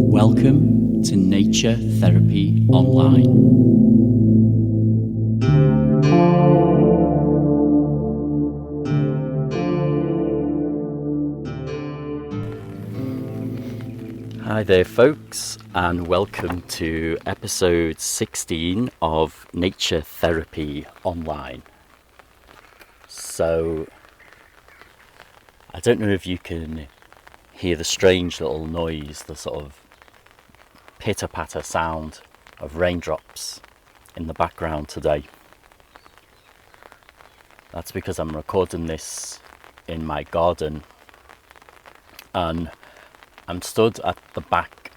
Welcome to Nature Therapy Online. Hi there folks, and welcome to episode 16 of Nature Therapy Online. So, I don't know if you can hear the strange little noise, the sort of pitter-patter sound of raindrops in the background today. That's because I'm recording this in my garden, and I'm stood at the back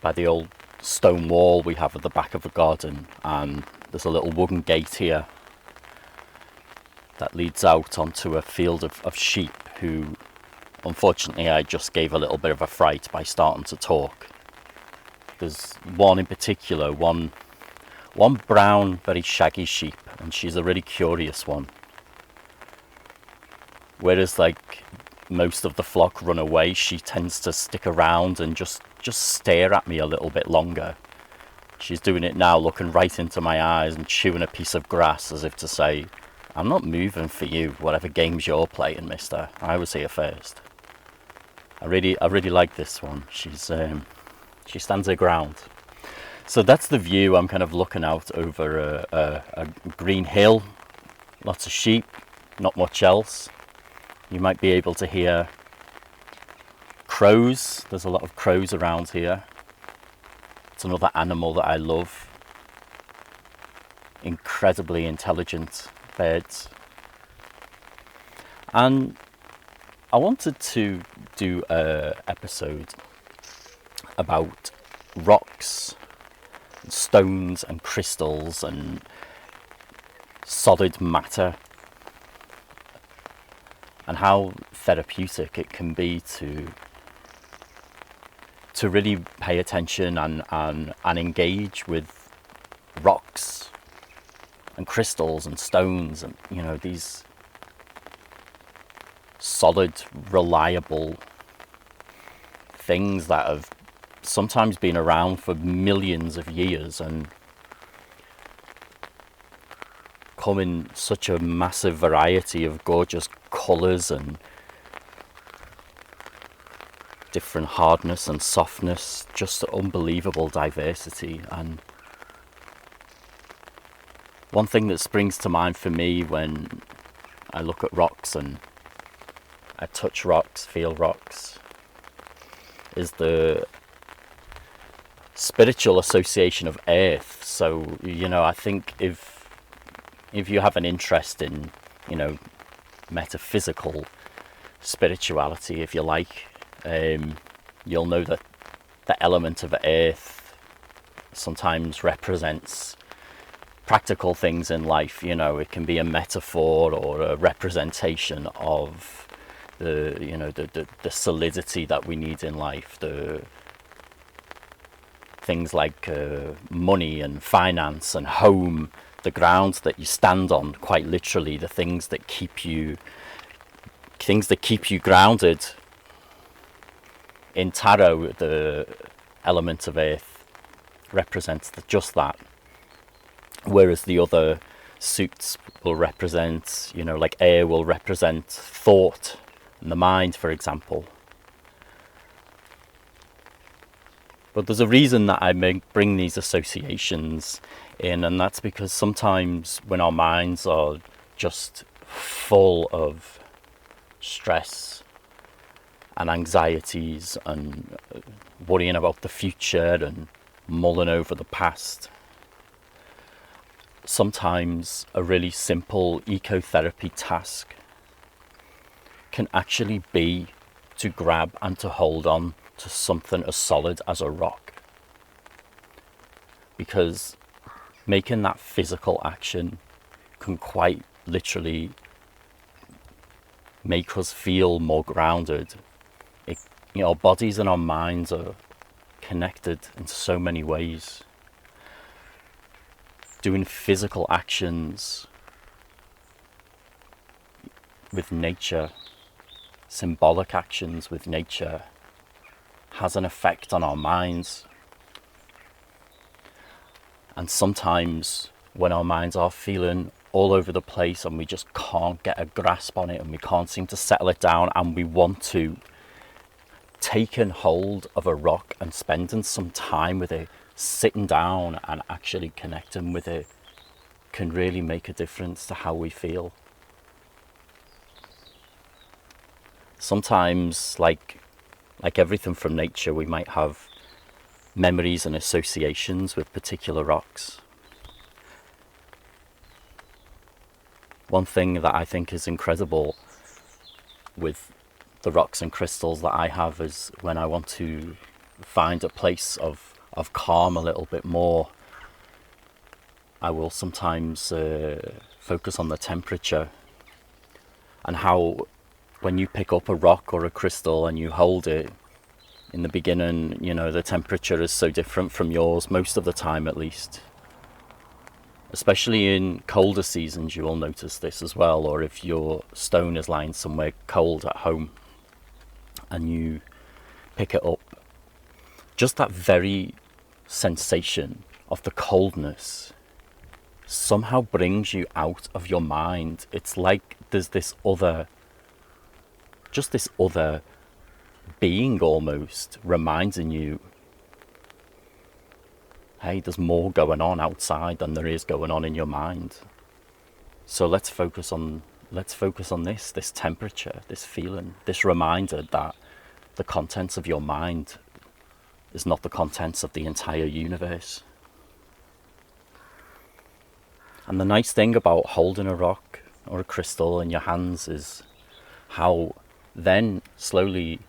by the old stone wall we have at the back of the garden, and there's a little wooden gate here that leads out onto a field of sheep who, unfortunately, I just gave a little bit of a fright by starting to talk. There's one in particular, one brown, very shaggy sheep, and she's a really curious one. Whereas like most of the flock run away, she tends to stick around and just stare at me a little bit longer. She's doing it now, looking right into my eyes and chewing a piece of grass as if to say, I'm not moving for you, whatever games you're playing, mister. I was here first. I really like this one. She stands her ground. So that's the view. I'm kind of looking out over a green hill, lots of sheep, not much else. You might be able to hear crows. There's a lot of crows around here. It's another animal that I love. Incredibly intelligent birds. And I wanted to do an episode about rocks, and stones and crystals and solid matter, and how therapeutic it can be to really pay attention and engage with rocks and crystals and stones and, you know, these solid, reliable things that have sometimes been around for millions of years and come in such a massive variety of gorgeous colours and different hardness and softness, just unbelievable diversity. And one thing that springs to mind for me when I look at rocks and I touch rocks, feel rocks, is the spiritual association of earth. So, you know, I think if you have an interest in, you know, metaphysical spirituality, if you like, you'll know that the element of earth sometimes represents practical things in life. You know, it can be a metaphor or a representation of the solidity that we need in life, the things like money and finance and home, the grounds that you stand on, quite literally, the things that keep you grounded. In tarot, the element of earth represents just that, whereas the other suits will represent, you know, like air will represent thought and the mind, for example. But there's a reason that I bring these associations in, and that's because sometimes when our minds are just full of stress and anxieties and worrying about the future and mulling over the past, sometimes a really simple ecotherapy task can actually be to grab and to hold on to something as solid as a rock. Because making that physical action can quite literally make us feel more grounded. Our bodies and our minds are connected in so many ways. Doing physical actions with nature, symbolic actions with nature, has an effect on our minds. And sometimes when our minds are feeling all over the place and we just can't get a grasp on it and we can't seem to settle it down, and we want to, taking hold of a rock and spending some time with it, sitting down and actually connecting with it, can really make a difference to how we feel. Sometimes, like everything from nature, we might have memories and associations with particular rocks. One thing that I think is incredible with the rocks and crystals that I have is when I want to find a place of calm a little bit more, I will sometimes focus on the temperature, and how when you pick up a rock or a crystal and you hold it, in the beginning, you know, the temperature is so different from yours, most of the time at least. Especially in colder seasons, you will notice this as well, or if your stone is lying somewhere cold at home and you pick it up. Just that very sensation of the coldness somehow brings you out of your mind. It's like there's this other being almost reminding you, hey, there's more going on outside than there is going on in your mind. So let's focus on this temperature, this feeling, this reminder that the contents of your mind is not the contents of the entire universe. And the nice thing about holding a rock or a crystal in your hands is how then slowly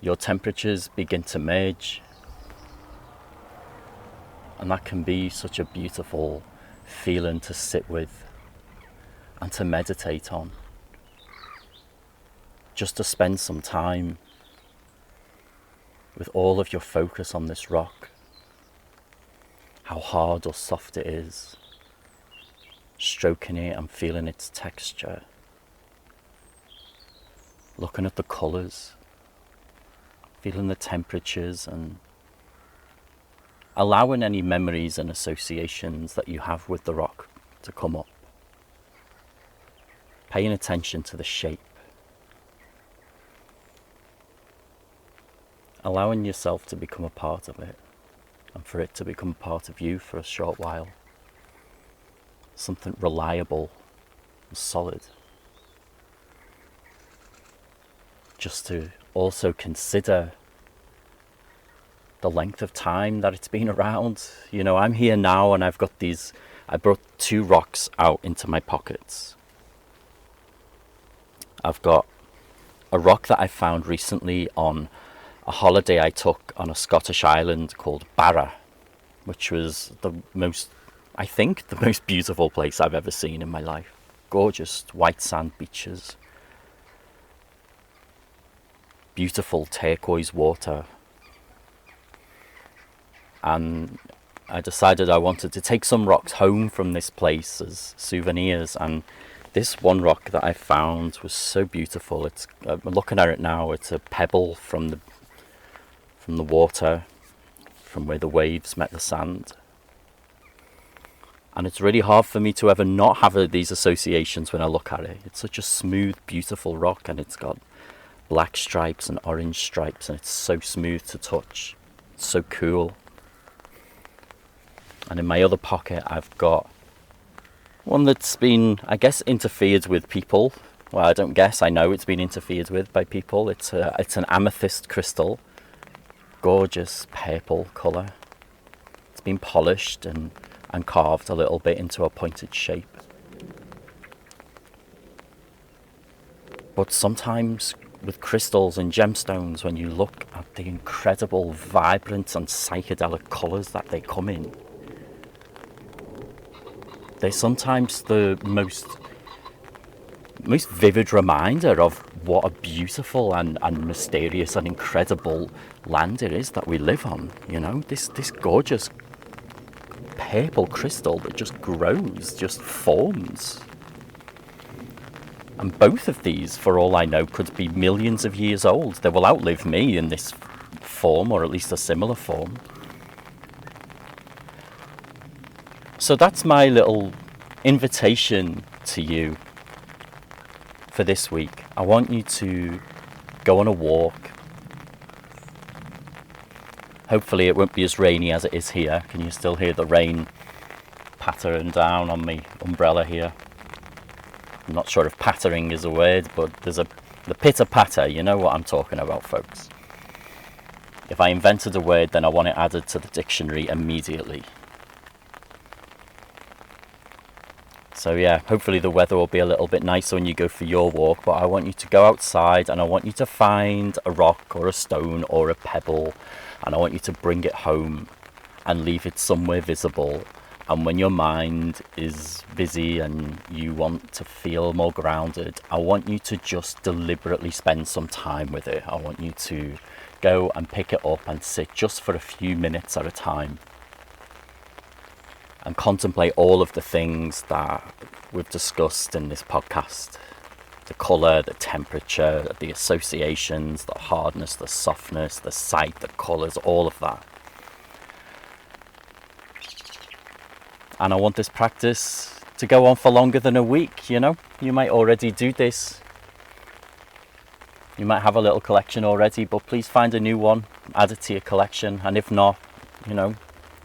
your temperatures begin to merge. And that can be such a beautiful feeling to sit with and to meditate on. Just to spend some time with all of your focus on this rock, how hard or soft it is, stroking it and feeling its texture, looking at the colours, feeling the temperatures, and allowing any memories and associations that you have with the rock to come up. Paying attention to the shape. Allowing yourself to become a part of it, and for it to become part of you for a short while. Something reliable and solid. Just to also consider the length of time that it's been around. You know, I'm here now and I've got I brought 2 rocks out into my pockets. I've got a rock that I found recently on a holiday I took on a Scottish island called Barra, which was the most beautiful place I've ever seen in my life. Gorgeous white sand beaches, beautiful turquoise water. And I decided I wanted to take some rocks home from this place as souvenirs, and this one rock that I found was so beautiful. I'm looking at it now, it's a pebble from the water, from where the waves met the sand. And it's really hard for me to ever not have these associations when I look at it. It's such a smooth, beautiful rock, and it's got black stripes and orange stripes, and it's so smooth to touch. It's so cool. And in my other pocket, I've got one that's been, I guess, interfered with people. Well, I don't guess, I know it's been interfered with by people. It's an amethyst crystal. Gorgeous purple colour. It's been polished and carved a little bit into a pointed shape. But sometimes with crystals and gemstones, when you look at the incredible, vibrant and psychedelic colours that they come in, they're sometimes the most vivid reminder of what a beautiful and mysterious and incredible land it is that we live on. You know, this gorgeous purple crystal that just grows, just forms. And both of these, for all I know, could be millions of years old. They will outlive me in this form, or at least a similar form. So that's my little invitation to you for this week. I want you to go on a walk. Hopefully it won't be as rainy as it is here. Can you still hear the rain pattering down on my umbrella here? I'm not sure if pattering is a word, but there's the pitter-patter. You know what I'm talking about, folks. If I invented a word, then I want it added to the dictionary immediately. So yeah, hopefully the weather will be a little bit nicer when you go for your walk, but I want you to go outside and I want you to find a rock or a stone or a pebble, and I want you to bring it home and leave it somewhere visible. And when your mind is busy and you want to feel more grounded, I want you to just deliberately spend some time with it. I want you to go and pick it up and sit just for a few minutes at a time and contemplate all of the things that we've discussed in this podcast. The colour, the temperature, the associations, the hardness, the softness, the sight, the colours, all of that. And I want this practice to go on for longer than a week, you know. You might already do this. You might have a little collection already, but please find a new one, add it to your collection. And if not, you know,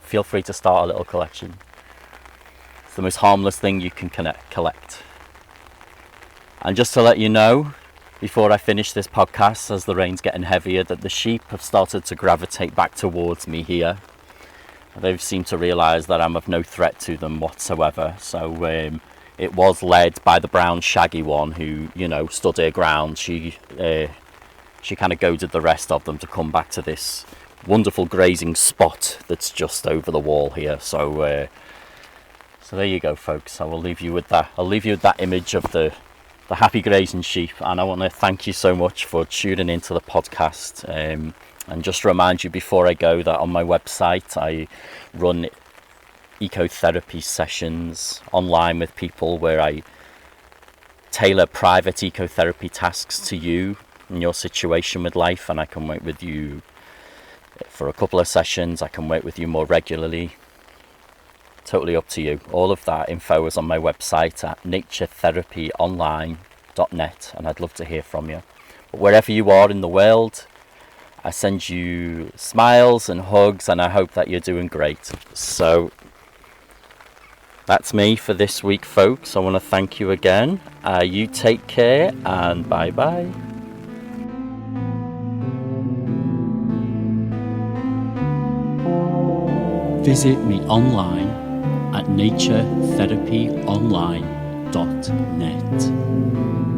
feel free to start a little collection. It's the most harmless thing you can collect. And just to let you know, before I finish this podcast, as the rain's getting heavier, that the sheep have started to gravitate back towards me here. They've seemed to realise that I'm of no threat to them whatsoever. So it was led by the brown shaggy one who, you know, stood her ground. She kind of goaded the rest of them to come back to this wonderful grazing spot that's just over the wall here. So there you go, folks. I will leave you with that. I'll leave you with that image of the happy grazing sheep. And I want to thank you so much for tuning into the podcast. And just remind you before I go that on my website I run ecotherapy sessions online with people where I tailor private ecotherapy tasks to you and your situation with life, and I can work with you for a couple of sessions. I can work with you more regularly. Totally up to you. All of that info is on my website at naturetherapyonline.net, and I'd love to hear from you. But wherever you are in the world, I send you smiles and hugs, and I hope that you're doing great. So that's me for this week, folks. I want to thank you again. You take care, and bye-bye. Visit me online at naturetherapyonline.net.